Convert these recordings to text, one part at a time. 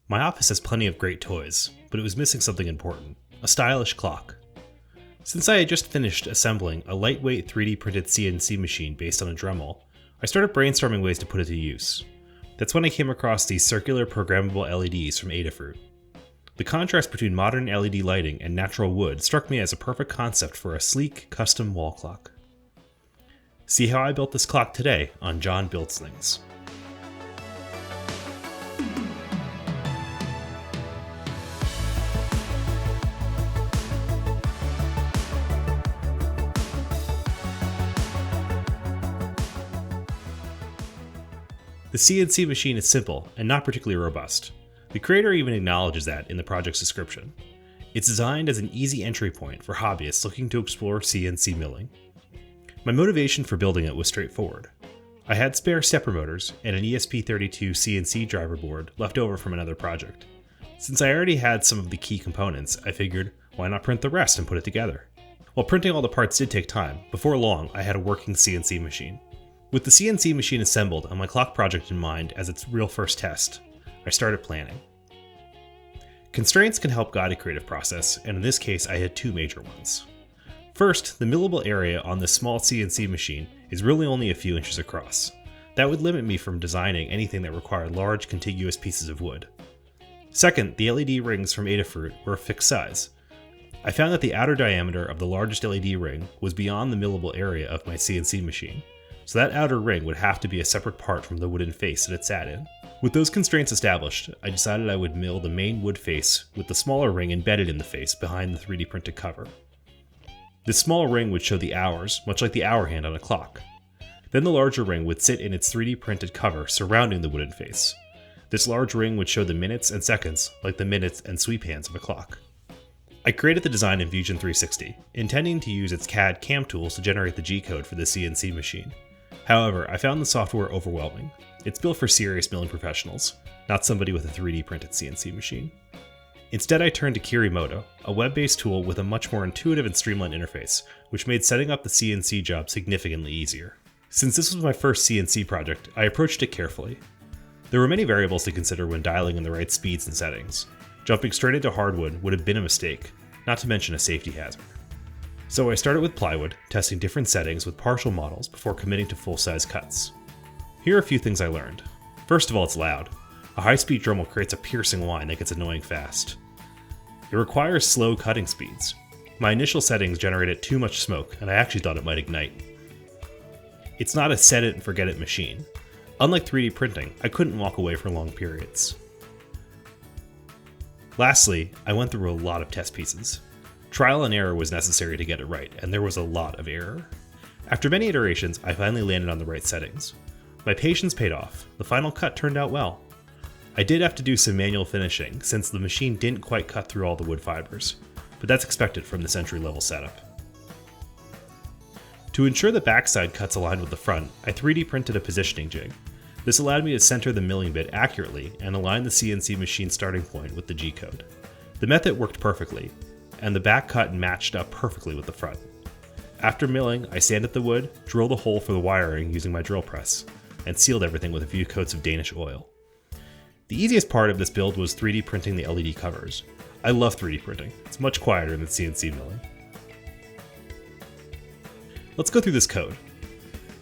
My office has plenty of great toys, but it was missing something important: a stylish clock. Since I had just finished assembling a lightweight 3D printed CNC machine based on a Dremel, I started brainstorming ways to put it to use. That's when I came across these circular programmable LEDs from Adafruit. The contrast between modern LED lighting and natural wood struck me as a perfect concept for a sleek, custom wall clock. See how I built this clock today on John Builds Things. The CNC machine is simple and not particularly robust. The creator even acknowledges that in the project's description. It's designed as an easy entry point for hobbyists looking to explore CNC milling. My motivation for building it was straightforward. I had spare stepper motors and an ESP32 CNC driver board left over from another project. Since I already had some of the key components, I figured, why not print the rest and put it together? While printing all the parts did take time, before long I had a working CNC machine. With the CNC machine assembled and my clock project in mind as its real first test, I started planning. Constraints can help guide a creative process, and in this case I had two major ones. First, the millable area on this small CNC machine is really only a few inches across. That would limit me from designing anything that required large contiguous pieces of wood. Second, the LED rings from Adafruit were a fixed size. I found that the outer diameter of the largest LED ring was beyond the millable area of my CNC machine, so that outer ring would have to be a separate part from the wooden face that it sat in. With those constraints established, I decided I would mill the main wood face with the smaller ring embedded in the face behind the 3D printed cover. This small ring would show the hours, much like the hour hand on a clock. Then the larger ring would sit in its 3D printed cover surrounding the wooden face. This large ring would show the minutes and seconds, like the minutes and sweep hands of a clock. I created the design in Fusion 360, intending to use its CAD CAM tools to generate the G-code for the CNC machine. However, I found the software overwhelming. It's built for serious milling professionals, not somebody with a 3D printed CNC machine. Instead, I turned to Kiri Moto, a web-based tool with a much more intuitive and streamlined interface, which made setting up the CNC job significantly easier. Since this was my first CNC project, I approached it carefully. There were many variables to consider when dialing in the right speeds and settings. Jumping straight into hardwood would have been a mistake, not to mention a safety hazard. So I started with plywood, testing different settings with partial models before committing to full-size cuts. Here are a few things I learned. First of all, it's loud. A high-speed Dremel creates a piercing whine that gets annoying fast. It requires slow cutting speeds. My initial settings generated too much smoke, and I actually thought it might ignite. It's not a set it and forget it machine. Unlike 3D printing, I couldn't walk away for long periods. Lastly, I went through a lot of test pieces. Trial and error was necessary to get it right, and there was a lot of error. After many iterations, I finally landed on the right settings. My patience paid off. The final cut turned out well. I did have to do some manual finishing, since the machine didn't quite cut through all the wood fibers, but that's expected from this entry-level setup. To ensure the backside cuts aligned with the front, I 3D printed a positioning jig. This allowed me to center the milling bit accurately and align the CNC machine starting point with the G-code. The method worked perfectly, and the back cut matched up perfectly with the front. After milling, I sanded the wood, drilled a hole for the wiring using my drill press, and sealed everything with a few coats of Danish oil. The easiest part of this build was 3D printing the LED covers. I love 3D printing. It's much quieter than CNC milling. Let's go through this code.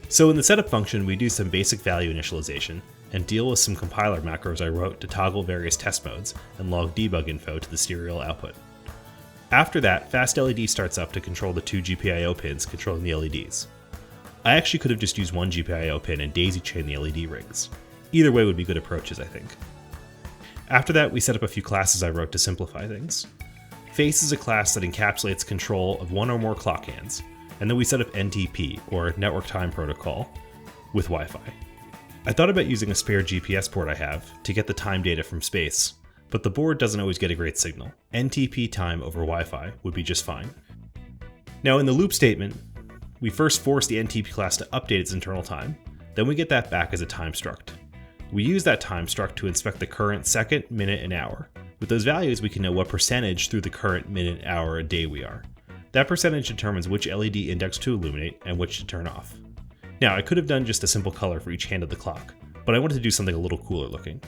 So in the setup function, we do some basic value initialization and deal with some compiler macros I wrote to toggle various test modes and log debug info to the serial output. After that, FastLED starts up to control the two GPIO pins controlling the LEDs. I actually could have just used one GPIO pin and daisy chain the LED rings. Either way would be good approaches, I think. After that, we set up a few classes I wrote to simplify things. Face is a class that encapsulates control of one or more clock hands, and then we set up NTP, or Network Time Protocol, with Wi-Fi. I thought about using a spare GPS port I have to get the time data from space, but the board doesn't always get a great signal. NTP time over Wi-Fi would be just fine. Now in the loop statement, we first force the NTP class to update its internal time, then we get that back as a time struct. We use that time struct to inspect the current second, minute, and hour. With those values, we can know what percentage through the current minute, hour, or day we are. That percentage determines which LED index to illuminate and which to turn off. Now, I could have done just a simple color for each hand of the clock, but I wanted to do something a little cooler looking.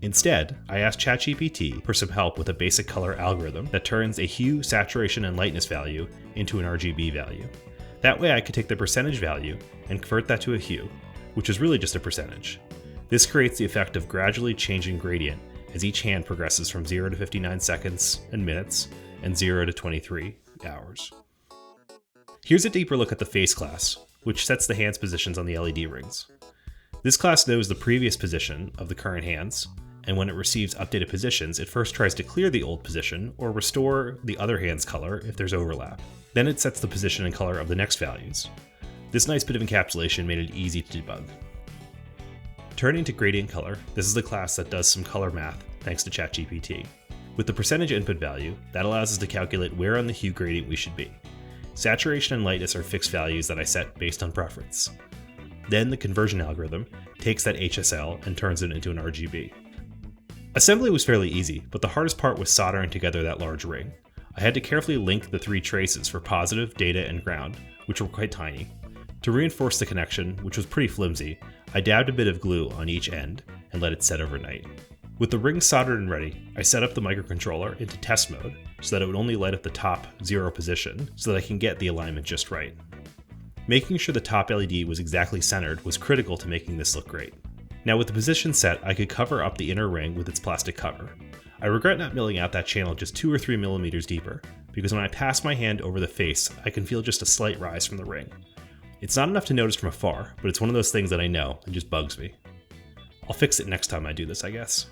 Instead, I asked ChatGPT for some help with a basic color algorithm that turns a hue, saturation, and lightness value into an RGB value. That way I could take the percentage value and convert that to a hue, which is really just a percentage. This creates the effect of gradually changing gradient as each hand progresses from 0 to 59 seconds and minutes and 0 to 23 hours. Here's a deeper look at the face class, which sets the hand's positions on the LED rings. This class knows the previous position of the current hands, and when it receives updated positions, it first tries to clear the old position or restore the other hand's color if there's overlap. Then it sets the position and color of the next values. This nice bit of encapsulation made it easy to debug. Turning to gradient color, this is the class that does some color math thanks to ChatGPT. With the percentage input value, that allows us to calculate where on the hue gradient we should be. Saturation and lightness are fixed values that I set based on preference. Then the conversion algorithm takes that HSL and turns it into an RGB. Assembly was fairly easy, but the hardest part was soldering together that large ring. I had to carefully link the 3 traces for positive, data, and ground, which were quite tiny. To reinforce the connection, which was pretty flimsy, I dabbed a bit of glue on each end and let it set overnight. With the ring soldered and ready, I set up the microcontroller into test mode so that it would only light up the top 0 position so that I can get the alignment just right. Making sure the top LED was exactly centered was critical to making this look great. Now with the position set, I could cover up the inner ring with its plastic cover. I regret not milling out that channel just 2 or 3 millimeters deeper, because when I pass my hand over the face, I can feel just a slight rise from the ring. It's not enough to notice from afar, but it's one of those things that I know and just bugs me. I'll fix it next time I do this, I guess.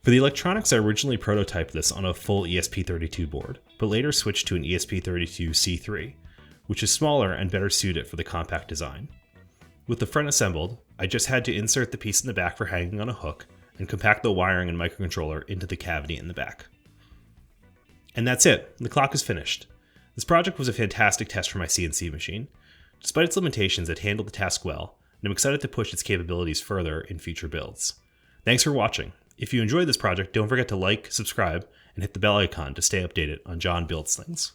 For the electronics, I originally prototyped this on a full ESP32 board, but later switched to an ESP32 C3, which is smaller and better suited for the compact design. With the front assembled, I just had to insert the piece in the back for hanging on a hook and compact the wiring and microcontroller into the cavity in the back. And that's it, the clock is finished. This project was a fantastic test for my CNC machine. Despite its limitations, it handled the task well, and I'm excited to push its capabilities further in future builds. Thanks for watching. If you enjoyed this project, don't forget to like, subscribe, and hit the bell icon to stay updated on John Builds Things.